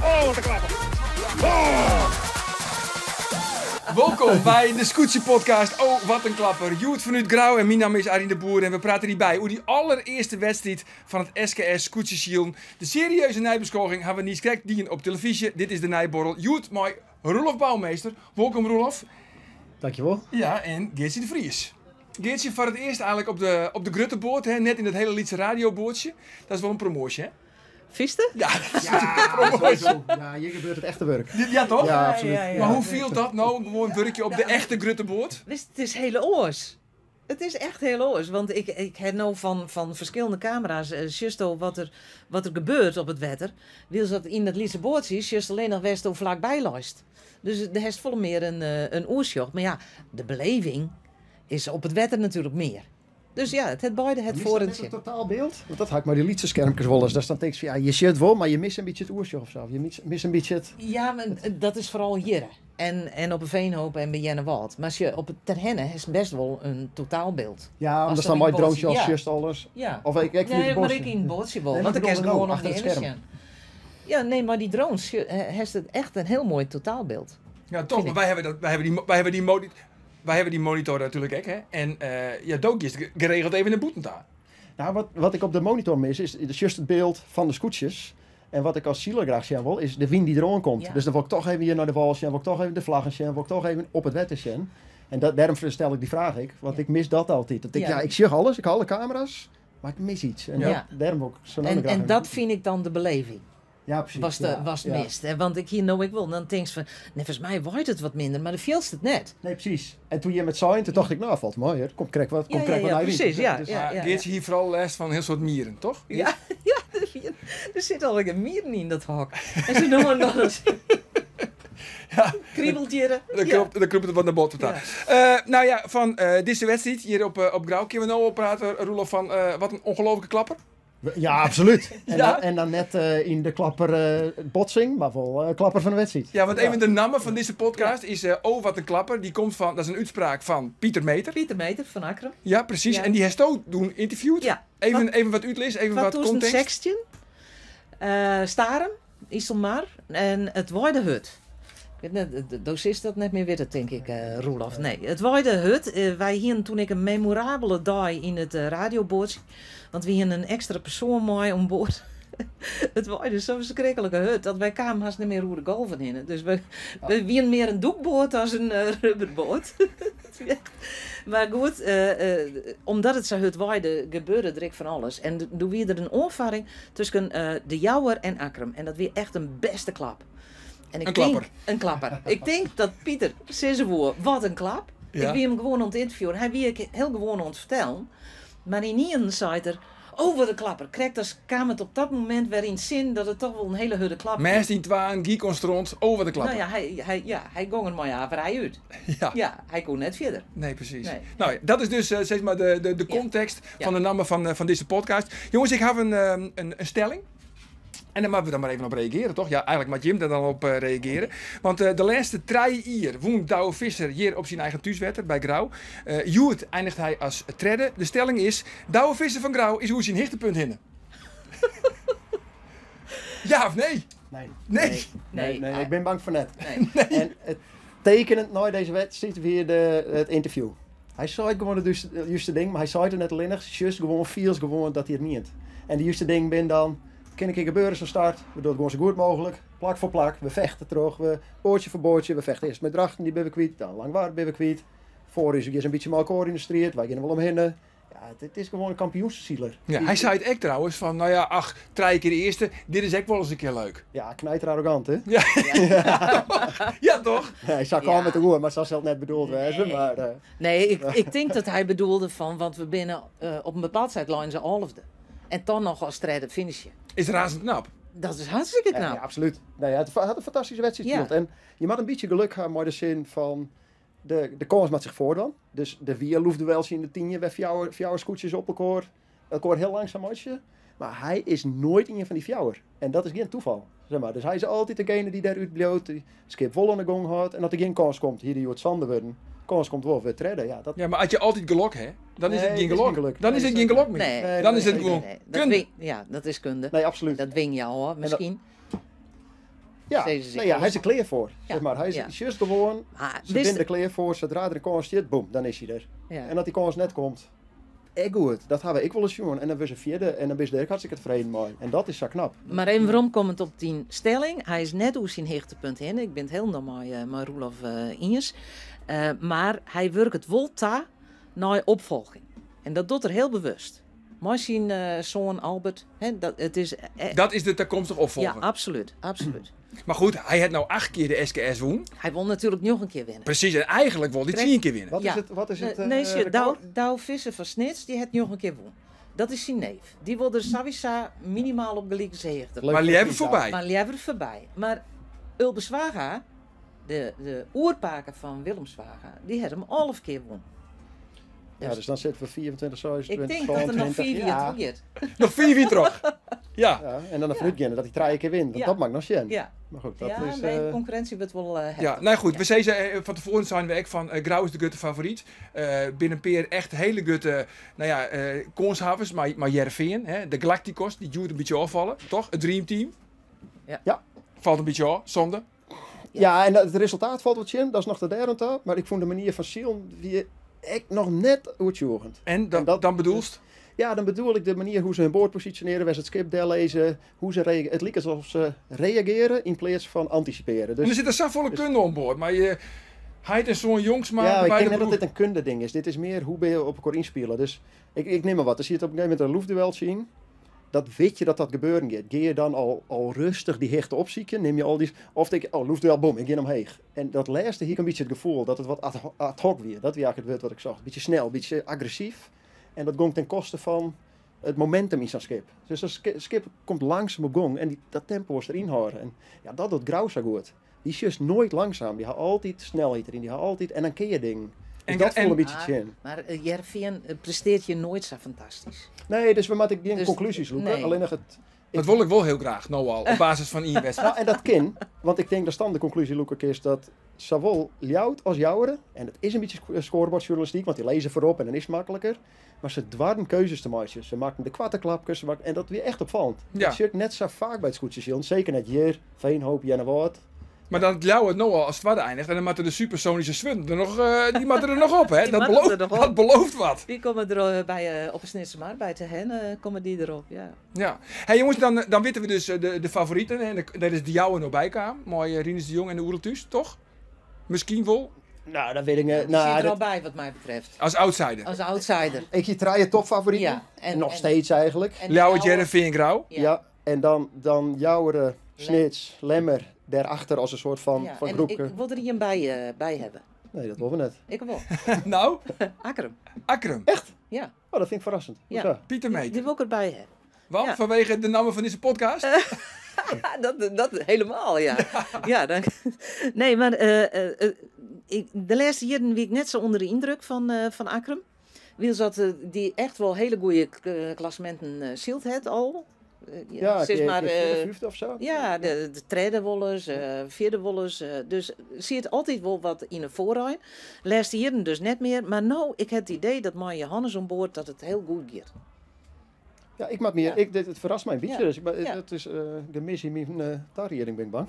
Oh, wat een klapper. Oh. Welkom bij de Scootsie podcast. Oh, wat een klapper. Joet vanuit Grauw en mijn naam is Arjen de Boer. En we praten hierbij hoe die allereerste wedstrijd van het SKS Scootsie Shield. De serieuze nijbeschoging hebben we niet gekeken die op televisie. Dit is de nijborrel. Joet, mooi. Roelof Bouwmeester. Welkom Roelof. Dankjewel. Ja, en Geertje de Vries. Geertje voor het eerst eigenlijk op de Grutteboord, hè? Net in het hele Lietse radioboordje. Dat is wel een promotie, hè? Viste? Ja, dat is Sowieso. Ja, hier gebeurt het echte werk. Ja, toch? Ja, absoluut. Ja. Maar hoe viel dat nou, gewoon een werkje op de echte Grutteboord? Het is heel oors. Het is echt heel oors. Want ik heb nou van verschillende camera's just wat er gebeurt op het wetter. Wil dat in het Lietse boordje just alleen nog west of vlakbij luist. Dus er is vol meer een oersjoch. Maar ja, de beleving is op het wetter natuurlijk meer. Dus ja, het beide het voor en het totaalbeeld? Want dat had ik maar die Lietse schermpjes wel eens. Daar staan tekens van, ja, je ziet het wel, maar je mist een beetje het oersjoch of zo. Je mist een beetje het... Ja, maar dat is vooral hier. En op een veenhoop en bij Jennewald. Maar als je op het terrennen is best wel een totaalbeeld. Ja, Als er dat staan in mooi het drones als ja. just alles. Ja. Of ik vind Nee, het maar bos. ik in het bootje wel. Nee, Want maar ik ik kan bedoel gewoon ook nog niet achter het in. Ja, nee, maar die drones heeft het echt een heel mooi totaalbeeld. Ja, toch. Maar wij hebben die monitor natuurlijk ook, hè. En ja, Dookje is geregeld even een boete daar. Nou, wat ik op de monitor mis, is just het beeld van de scootjes. En wat ik als zieler graag zien wil, is de wind die eraan komt. Ja. Dus dan wil ik toch even hier naar de wal zien, wil ik toch even de vlaggen zien, wil ik toch even op het wetter zien. En daarom stel ik die vraag, want ik mis dat altijd. Dat ik, Ja. ik zie alles, ik haal alle camera's, maar ik mis iets. En Ja. daarom wil ik zo nodig graag En even- dat vind ik dan de beleving. ja, precies. Was het ja. mist. Hè? Want ik hier nou ik wil. Dan denk je van, nee, volgens mij waait het wat minder. Maar dan viel het net. Nee, precies. En toen je met zijn, toen dacht ik, nou, valt mooi hoor. Kom, krijg wat, Ja, naar precies, ja. Dus, Ja. Maar Geertje hier vooral les van een heel soort mieren, toch? Ja, er zit al een mieren in dat hok. En ze noemen nog eens Ja. kriebeltje. Dan kroept het wat naar boven. Ja. Nou ja, van deze wedstrijd hier op Grauw. Kunnen we nou al praten, Roelof, van wat een ongelofelijke klapper? ja, absoluut. En, Ja. dan net in de klapper botsing, maar wel klapper van de wedstrijd. Ja, want een van de namen van deze podcast is Oh, wat een klapper. Die komt van, dat is een uitspraak van Pieter Meter. Pieter Meter van Akrum. Ja, precies. Ja. En die heeft ook doen interviewd. Ja. Even wat uitlezen, even Van wat context. 2016. Starem, Isselmar. En het Waarde Hut. Ik weet net, de docist dat net meer weet, denk ik, Roelof. Nee, het Waarde Hut. Wij hier toen ik een memorabele dag in het radioboordje. Want we hier een extra persoon mooi om boord. Het was dus zo'n verschrikkelijke hut dat wij kwamen haast niet meer hoe de golven in. Dus we wien meer een doekboot als een rubberboot. Maar goed, omdat het zo hut waaide, gebeurde er van alles. En toen weer er een oorvaring tussen de Jouwer en Akrum. En dat weer echt een beste klap. En ik Klapper. Een klapper. Ik denk dat Pieter zei ze voor, wat een klap. Ja. Ik wie hem gewoon aan het interviewen. Hij wie heel gewoon aan het vertellen. Maar in een zei er, oh wat een klapper. Krijgt als kwam het op dat moment weer in zin dat het toch wel een hele hudde klap Meest in twaan, Guy Constront, Oh, wat een klapper. Nou ja, hij ging er maar hij uit. Ja. Ja, hij kon net verder. Nee, precies. Nee. Nou, ja, dat is dus zeg maar de context Ja. van de namen van deze podcast. Jongens, ik heb een stelling. En daar moeten we dan maar even op reageren, toch? Ja, eigenlijk moet Jim daar dan op reageren. Want de laatste 3 jaar woont Douwe Visser hier op zijn eigen thuiswetter bij Grauw. Joert eindigt hij als tredde. De stelling is, Douwe Visser van Grauw is hoe zijn hichtepunt hinnen. Ja of nee? Nee. Nee. Ik ben bang voor net. Nee. En het tekenend na deze wedstrijd weer het interview. Hij zei gewoon het juiste ding, maar hij zei het net alleen nog. Just gewoon, feels gewoon dat hij het meent. En de juiste ding ben dan, kan ik gebeuren zo start. We doen het gewoon zo goed mogelijk. Plak voor plak. We vechten terug. We boordje voor boordje. We vechten eerst met Drachten, die ben we kwijt. Dan Langwaard ben we kwijt. Voor is een beetje malkoor in de strijd. Wij gaan er wel omheen. Ja, het is gewoon een kampioenszieler. Ja, hij zei het ook trouwens van, nou ja, ach, 3 keer de eerste. Dit is ook wel eens een keer leuk. Ja, knijter arrogant, hè? Ja, toch? Ja, hij zag Ja. al met de woord, maar dat zal net bedoeld wezen. Maar, Nee, ik denk dat hij bedoelde van, want we binnen op een bepaald tijdlijn ze halfde. En dan nog als strijden finishen. Is razend knap. Dat is hartstikke knap. ja, absoluut. Nee, hij had een fantastische wedstrijd Ja. gespeeld. En je moet een beetje geluk hebben, maar de zin van de kans met zich voor dan. Dus de vier loefde wel zien in de 10 bij fjouwer scootjes op elkaar heel langzaam matchen. Maar hij is nooit een van die fjouwer. En dat is geen toeval. Zeg maar. Dus hij is altijd degene die daaruit bloot, die skip vol aan de gong houdt. En dat er geen kans komt, hier die het zanden worden. Kans komt wel weer treden. Ja, dat... Ja, maar als je altijd gelok hebt, dan is Nee, het geen het is gelok. geen geluk. Dan is Nee, het geen gelok meer. Nee, Dan is het nee, gewoon Dat kunde. ja, dat is kunde. Nee, absoluut. Dat wing je al hoor, misschien. Ja, Steeds als ik nee, ja, hij is er klaar voor. Ja, Zeg maar. Hij is ja. juist gewoon, Maar ze wist- binden er klaar voor, zodra er een kans zit, boem, dan is hij er. ja. En dat die kans net komt, goed, dat hebben ik wel eens jongen. En dan was ze vierde en dan ben je er hartstikke tevreden mee. En dat is zo knap. Maar even waarom komend op die stelling. Hij is net hoe zijn heegtepunt heen. Ik ben het heel normaal met Roelof Injes. Maar hij werkt het wel naar opvolging. En dat doet er heel bewust. Maar zijn zoon Albert, het is... Dat is de toekomstige opvolger. ja, absoluut. Absoluut. Maar goed, hij heeft nou 8 keer de SKS woen. Hij wil natuurlijk nog een keer winnen. Precies, en eigenlijk wil hij Correct. 10 keer winnen. Wat Ja. is het? Wat is het nee, record? Douw Visser van Snits, die heeft nog een keer won. Dat is zijn neef. Die wil er sowieso minimaal op gelijke zeegte. Leuk Maar die voor hebben Pisa. voorbij. Maar liever voorbij. Maar Ulbe Zwaga, de oerpaker van Willem Zwaga, die had hem 11 keer won. Ja, dus dan zitten we 24, 26, Ik denk dat er nog 4 ja. weer terug Nog 4 wie terug. Ja. Ja, en dan een fruit dat hij 3 keer wint. Want Ja. dat maakt nog zin. Ja, Maar goed, dat ja is... nee, de concurrentie wordt wel Ja, nou goed, we zeiden van tevoren zijn we ook van Grauw is de gutte favoriet. Binnen Peer echt hele gutte, koonshavens, maar Jerveen, de Galacticos, die duurt een beetje afvallen, toch? Het dreamteam. Ja. Valt een beetje af, zonde. Ja, en het resultaat valt wat in, dat is nog de derde aan. Maar ik vond de manier van Sion wie echt nog net uitjogend. En dat- dan bedoelst? Ja, dan bedoel ik de manier hoe ze hun boord positioneren, waar ze het skip lezen, hoe ze het lijkt alsof ze reageren in plaats van anticiperen. En Dus er zit een zoveel kunde aan boord, maar hij heeft zo'n jongsma ja, ik bij denk de net dat broek. dit een kunde ding is. Dit is meer hoe ben je op elkaar inspelen. Dus ik neem maar wat. Als je het op een gegeven moment een loefduel zien, dat weet je dat gebeuren gaat. Ga je dan al rustig die hechte opzieken, neem je al die... Of denk je, oh, loefduel, boom, ik ga hem heeg. En dat laatste hier een beetje het gevoel dat het wat ad hoc weer. Dat weer het woord wat ik zag. Een beetje snel, een beetje agressief. En dat ging ten koste van het momentum in zo'n skip. Dus dat skip komt langzaam op gang en dat tempo is erin houden. En ja, dat doet Grauw zo goed. Die is juist nooit langzaam. Die had altijd snelheid erin. Die had altijd... En dan kun je ding. Dus En- dat voelt een en- beetje chin. Maar Jerveen presteert je nooit zo fantastisch. Nee, dus we moeten geen Dus- conclusies zoeken. nee. Alleen nog het... Dat wil ik wel heel graag, nou al, op basis van één wedstrijd. Nou, en dat kan, want ik denk dat dan de conclusie, Luca, is dat zowel Ljout als Jouweren, en het is een beetje scorebordjournalistiek, want die lezen voorop en dan is het makkelijker, maar ze dwarren keuzes te maken. Ze maken de kwartenklapjes, en dat weer echt opvallend. Ja. Dat zie ik net zo vaak bij het scootjesjon, zeker net hier, Veenhoop, Jennewoord. Maar dan Ljouw het nou al als het waarde eindigt en dan moeten de supersonische swund er nog, die moeten er nog op, hè? Die Dat moeten er belooft, nog op. dat belooft wat. Die komen er bij op een snitse maar bij te hen komen die erop. Ja. Ja. Hey jongens, dan weten we dus de favorieten. En dat is de jouwe nog bij kwam. Mooi Rinus de Jong en de Oereltuus, toch? Misschien wel. Nou, dat weet ik niet. Die zit Nou, er al dat, bij wat mij betreft. Als outsider. Als outsider. ik zie draaien topfavorieten. Ja, En nog steeds eigenlijk. en Ljouwe, Ljouwe- Jereveen en Grauw. Ja. En dan Jouweren, Snits, Lemmer, daarachter als een soort van Ja, en groep. ik wil er hier bij hebben. Nee, dat willen we net. Ik wel. Nou, Akkerum. Akkerum. Ja. Oh, dat vind ik verrassend. Ja. Hoezo? Pieter Die Meter. wil ik erbij hebben. Want? Ja. Vanwege de namen van deze podcast? Ja, dat helemaal, ja. Ja, dan, nee, maar de laatste jaren ben ik net zo onder de indruk van Akkerum. Wie zat die echt wel hele goede klassementen zielt het al. Ja, Zeg maar, de vijfde of zo. ja, de tweede wollers, vierde wollers. Dus zie het altijd wel wat in de voorruim. Laatste jaren dus net meer. Maar nou, ik heb het idee dat met Johannes aan boord dat het heel goed gaat. Ja, ik maak meer. Ja. Het verrast mij een beetje. Ja. Dus Ja. dat is de missie in mijn tarriering, ben ik bang.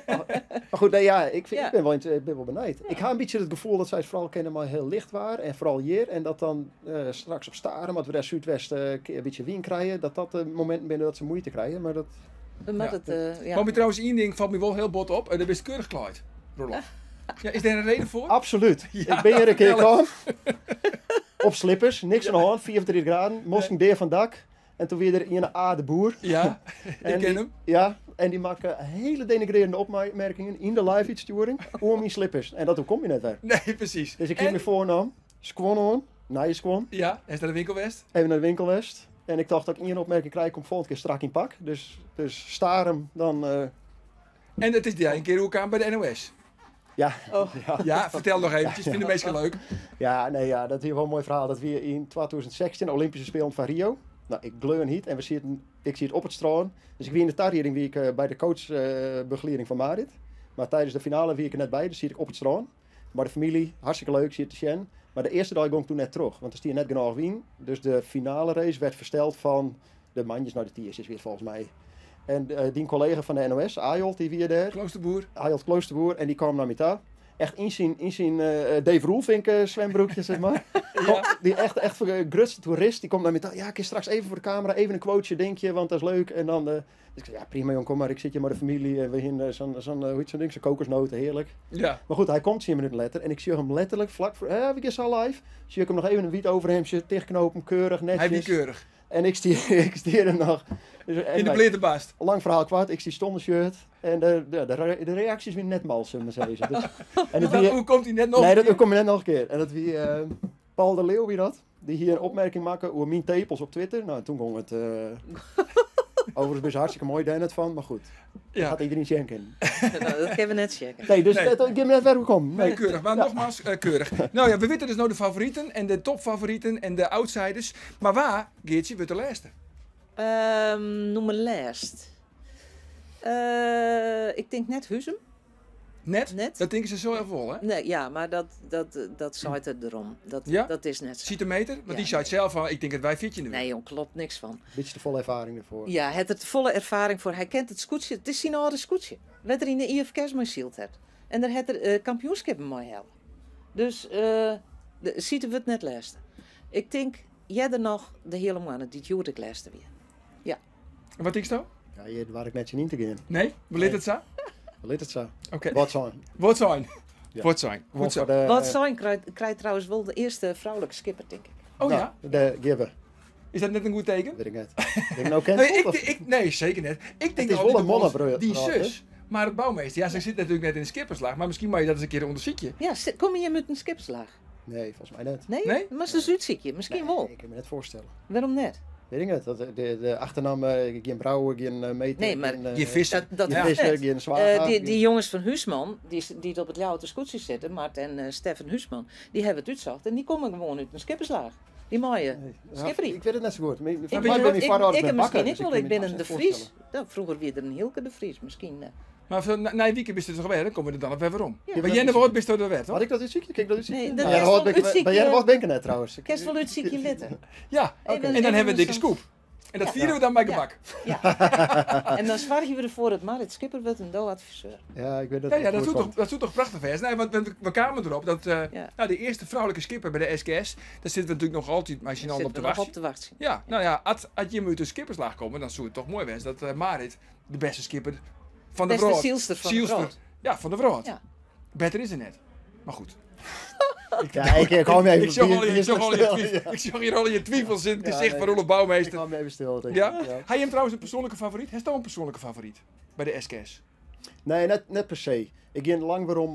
Maar goed, nee, ja, ik Ja. ben wel benijd. Ik heb een beetje het gevoel dat zij het vooral kennen maar heel licht waren. En vooral hier. En dat dan straks op Staren, want we daar Zuidwest een beetje wien krijgen. Dat de momenten binnen dat ze moeite krijgen. Maar dat... Maar Ja. het, ja. Maar me trouwens één ding valt me wel heel bot op. Dat is keurig Clyde. Rolof. Ja, is daar een reden voor? Absoluut. Ja, ik ben hier een keer vertel gekomen. Op slippers, niks aan de hand, 34 graden. Moest ik deur van het dak. En toen weer er een A de boer. Ja, ik En ken die- hem. Ja, en die maken hele denigrerende opmerkingen in de live uitsturing over mijn slippers. En dat kom je net weer. Nee, precies. Dus ik heb En- me voorgenomen, squan aan, naar je squan, Ja, is dat de winkelwest? even naar de winkelwest. En ik dacht dat ik één opmerking krijg, kom volgende keer strak in pak. Dus staar hem dan, En dat is die een keer hoe ik aan bij de NOS. ja. Oh. Ja. Ja, vertel nog eventjes. Vind de meesten leuk. Ja, nee, ja, dat is wel een mooi verhaal. Dat we in 2016 Olympische Spelen van Rio. Nou, ik gleur niet en ik zie het op het strand. Dus ik wie in de tarriering wie ik bij de coachbegeleiding van Marit. Maar tijdens de finale wie ik er net bij, dus zie ik op het strand. Maar de familie, hartstikke leuk, zie je te zien. Maar de eerste dag ging ik toen net terug, want er stier net genoeg wien. Dus de finale race werd versteld van de manjes naar de tiers is weer volgens mij. En die collega van de NOS, Ajolt, die weer daar. Kloosterboer. Ajolt Kloosterboer. En die kwam naar me toe. Echt in zijn Dave Roelvink zwembroekje, zeg maar. Die echt grutste toerist. Die komt naar me toe. Ja, ik is straks even voor de camera, even een quoteje, denk je, want dat is leuk. En dan... dus ik zei, ja prima jong, kom maar, ik zit hier met de familie. En we hebben hoe heet zo'n ding, zo'n kokosnoten, heerlijk. Ja. Maar goed, hij komt 10 minuten later. En ik zie hem letterlijk, vlak voor... we gaan al live. Zie ik hem nog even een wiet overhemdje, dichtknopen, keurig, netjes. Hij wie keurig. En ik stier hem nog. Dus, In de blitterbast. Lang verhaal kwaad, ik zie stonden shirt. En de reacties weer net mal, zullen we zeggen. Dus, en Hoe komt hij net nog? Nee, dat komt net nog een keer. En dat wie Paul de Leeuw, wie dat? Die hier een opmerking maken over mijn tepels op Twitter. Nou, toen ging het... overigens best hartstikke mooi, daar net van. Maar goed, Ja. gaat iedereen checken. Nou, dat gaan we net checken. Nee, dus Nee. ik heb net waar we komen. Nee, keurig. Maar nogmaals, keurig. Nou ja, we weten dus nou de favorieten en de topfavorieten en de outsiders. Maar waar, Geertje, wordt de laatste? Noem een lijst. Ik denk net Huzum. Net? Net? Dat denken ze zo heel vol, hè? Nee, ja, maar dat zaait er erom. Ja? Dat is net zo. Centimeter? Want Ja. die zei zelf van, ik denk dat wij fietsen nu. Nee, joh, klopt niks van. Beetje te volle ervaring ervoor. Ja, hij heeft er volle ervaring voor. Hij kent het scootje. Het is zijn oude scootje. Wat er in de IFK's mee zielt hebt. En daar heeft er kampioenschappen mee helpen. Dus ziet we het net lezen. Ik denk, jij er nog de hele maanden die duurt ik lezen weer. En wat denk je nou? Ja, hier waar ik net je niet te gaan. Nee? Wil je het zo? Wat is het zo? Oké. Wat zijn? Wat zijn? Ja. Wat zijn? Goed zo. Wat zijn krijgt trouwens wel de eerste vrouwelijke skipper, denk ik. Oh Nou, ja? de Gibber. Is dat net een goed teken? Weet ik net. Denk je nou kent Nee, of- nee, zeker net. Ik denk is al wel die een mannenbrood, die hè? zus. Maar het bouwmeester, ja, ze zit natuurlijk net in de skipperslag. Maar misschien mag je dat eens een keer onderzoeken. Ja, kom je met een skipslaag? Nee, volgens mij net. Nee? Nee? Maar ze Zuidziekje, misschien wel. Ik kan me net voorstellen. Waarom net? Weet ik net. Dat de achternaam, geen brouwen, geen meten. Nee, maar Je vissen. Dat Ja. is vissen, net. geen zwaar. Die jongens van Huisman, die op het Jouwte scootje zitten, Mart en Stefan Huisman, die hebben het uitzacht en die komen gewoon uit een skipperslaag. Die mooie skipperie. Ik weet het net zo goed. Ik Volgens mij ben ik vader heb misschien ik dus wel, ik ben me een niet de zo Vries. voorstellen. Nou, vroeger weer een Hilke de Vries, misschien. Maar na een weekend bist het toch weer, dan komen we er dan op weer waarom. Ja. Maar jij nog wat bist er weer, Had toch? ik dat iets ziekje? Kijk dat iets Nee, ziekje? dat Ben jij is nog wat wel ben- uitziekje- ben jij nog wat denken net trouwens? Kerst wel uit ziekje litten. Ja, Even- en dan hebben we een even dikke zo'n- scoop. En dat Ja. vieren we dan bij Ja. gebak. Ja. En dan zwaar we ervoor dat Marit Skipper wordt een do-adviseur. Ja, ik weet dat Ja, ja, het dat goed doet komt. toch dat prachtig vers. Nee, want we kwamen erop dat Ja. nou, de eerste vrouwelijke skipper bij de SKS, daar zitten we natuurlijk nog altijd machinal op te wachten. op te wachten. Ja, nou ja, als je uit de skipperslag komen, dan zou het toch mooi zijn dat Marit de beste skipper van de Beste vrouw. zielster van de vrouw. Ja, van de vrouw. Ja. Beter is het net. Maar goed. Ja, ik hou me even Ik zag al bier- je twijfels- stil, ik zag hier al je twijfels in het Ja, gezicht nee. van Roelof Ik Bouwmeester. hou me even stil. denk ik. Ja? Heb je hem trouwens een persoonlijke favoriet? Heeft hij een persoonlijke favoriet bij de SKS? Nee, net per se. Ik ging lang waarom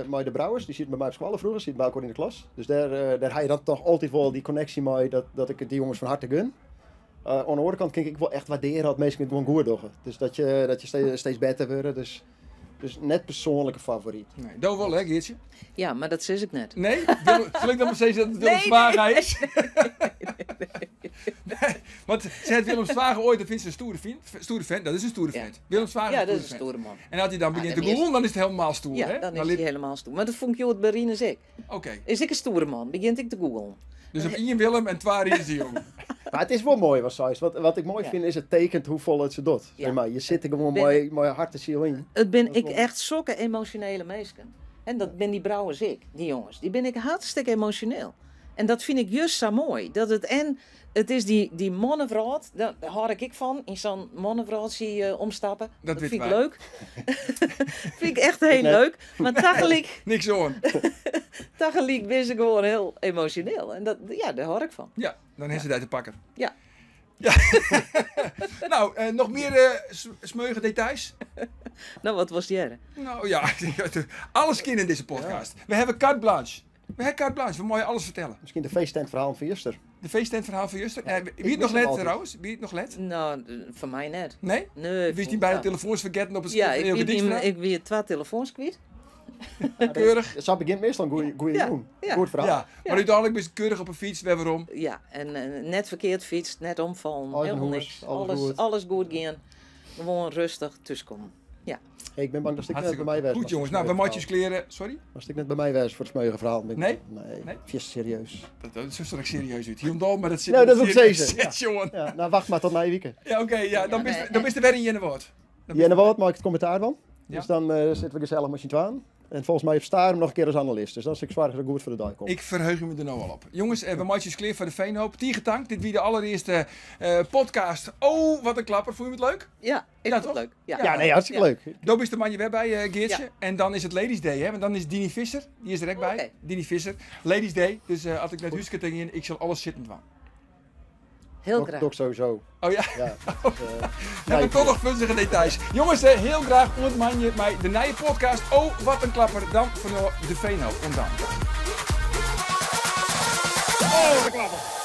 met de Brouwers. Die zit bij mij op school vroeger, zit bij elkaar in de klas. Dus daar ga je dan toch altijd wel die connectie mee dat ik het die jongens van harte gun. Aan de andere kant kan ik wel echt waarderen dat mensen het gewoon goed doen. Dus dat je steeds beter wordt. Dus net persoonlijke favoriet. Nee, dat wel hè, Geertje? Ja, maar dat zeg ik net. Nee? Zal ik dan maar zeggen dat het Willem Nee, Zwager is? Nee, want ze had Willem Zwager ooit, dat vindt ze een stoere vent. Dat is een stoere Ja. vent. Willem Zwager Ja, is dat een is een stoere vent. stoere man. En als hij dan begint te dan is- googlen, dan is het helemaal stoer, Ja, hè? dan is Dan hij lip- helemaal stoer. Maar dat vond ik Jood Berines ik. Oké, Is ik een stoere man, begint ik te googlen. dus op 1 Willem en 2 is die jongen. Maar het is wel mooi wat zij is. Wat ik mooi Ja. vind is het tekent hoe vol het ze doet. Ja. Zeg maar, je zit er gewoon Ben- mooi hart en ziel in. Het ben Dat is ik wel- echt zulke emotionele mensen. En dat ben die brouwers ik, die jongens. Die ben ik hartstikke emotioneel. En dat vind ik juist zo mooi. Dat het is die mannenvraat, daar hoor ik van, in zo'n mannenvraatje omstappen. Dat weten vind ik wij. leuk. Vind ik echt heel Net. leuk. Maar tegelijk Niks hoor. ben ze gewoon heel emotioneel. En daar hoor ik van. Ja, dan heeft ze dat te pakken. Ja. Ja. Nou, nog meer smeuïge details? Nou, wat was die er? Nou ja, alles kind in deze podcast. We hebben carte blanche. We hebben carte blanche, we mogen alles vertellen. Misschien de feesttent verhaal van Juster. De feestentverhaal van Juster. Wie het mis nog hem let altijd. trouwens? Wie het nog let? Nou, voor mij net. Nee? Nee. Wist hij bij de telefoons vergeten op het Ja, ik dienstverhaal? weer 2 telefoons kwijt. Keurig. Zo begint meestal een goede Ja, doen. ja. Goed verhaal. Ja, maar uiteindelijk ben je keurig op een fiets, we waarom. Ja, en net verkeerd fietst, net omvallen, Alles helemaal goed, niks. alles goed. Alles goed gaan. Gewoon rustig tussenkomen. Ja. Hey, ik ben bang dat ik net Hartstikke bij mij was. goed, jongens. Nou, bij matjes kleren. Sorry? Als ik net bij mij was voor het smeuïge verhaal. Nee? Nee? Nee? Vies serieus. Dat is zo serieus uit. Hyundai, maar dat zit Nou, dat is ook serieus zeker, zit, jongen. Ja, nou, wacht maar tot na je weekend. Ja, oké. Ja, dan nee, ben je weer in je woord. Ja, en wat maak ik het commentaar van. Ja. Dus dan zitten we gezellig met je twaan. En volgens mij heeft Starum nog een keer als analist. Dus dat is ik zwaar dat ik goed voor de dag kom. Ik verheug me er nou al op. Jongens, we matjes kleer voor de Veenhoop. Tiegetank, dit wie de allereerste podcast. Oh, wat een klapper. Vond je het leuk? Ja, ik Ja, vond het toch? leuk. Ja. Ja, nee, hartstikke leuk. Daar is de man je weer bij, Geertje. Ja. En dan is het Ladies Day, hè? Want dan is Dini Visser. Die is er ook bij. Oké. Dini Visser. Ladies Day. Dus als ik net Huske tegen in, ik zal alles zittend doen. Heel graag. Toch sowieso. Oh ja, Ja. we hebben toch nog vunzige details. Jongens, heel graag ontman je mij de nieuwe podcast. Oh, wat een klapper. Dan van de Veenhoop. En dan. Oh, de klapper.